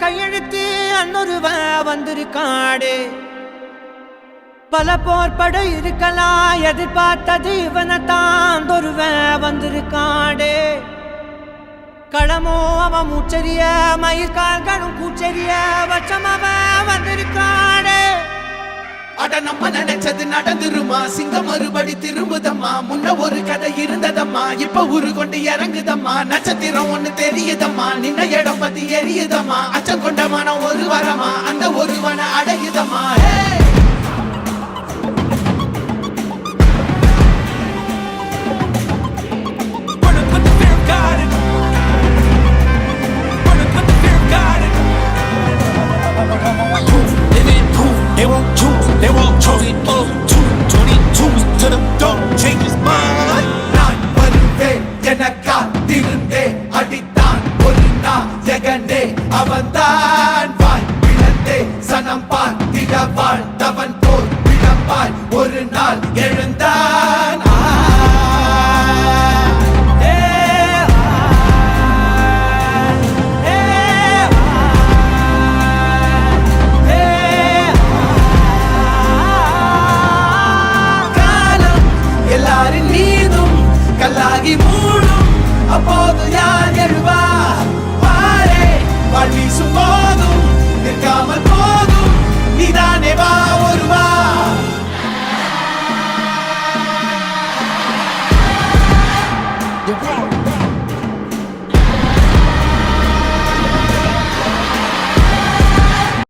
கையெழுத்து அன்னொருவன் வந்திருக்காடு. பல போர்பட இருக்கலாம், எதிர்பார்த்தது இவனைத்தான் ஒருவன் வந்திருக்காடு. களமோ அவன் மூச்சரிய, மயிர்கால்களும் கூச்சரிய வச்சம் அவன் வந்திருக்காடு. அட நம்ம நினைச்சது நடந்துருமா, சிங்கம் மறுபடி திரும்புதம்மா. முன்ன ஒரு கதை இருந்ததம்மா, இப்ப ஊரு கொண்டு இறங்குதம்மா. நட்சத்திரம் ஒண்ணு தெரியுதம்மா, நின்ன இடம் பத்தி எரியுதம்மா. அச்சம் கொண்ட மனம் ஒரு வரமா, அந்த ஒருவனை அடையுதம்மா. They won't choose, they won't choose it. 222 to the door, change his mind. நான் வருவேன் எனக்கா திருந்தே அடித்தான் ஒரு நாள் ஜெகனே அவன்தான். வாய் பிளந்தே சனம் பார்த்திட வாழ்ந்தவன் போர் விளம்பாய் ஒரு நாள் எழுந்தான். எல்லாரின் மீதும் கல்லாகி மூடும், அப்போது யார் எழுவா? பாரே வாழ் வீசும் போதும் நிற்காமல் போதும், நீதானே வா ஒருவா.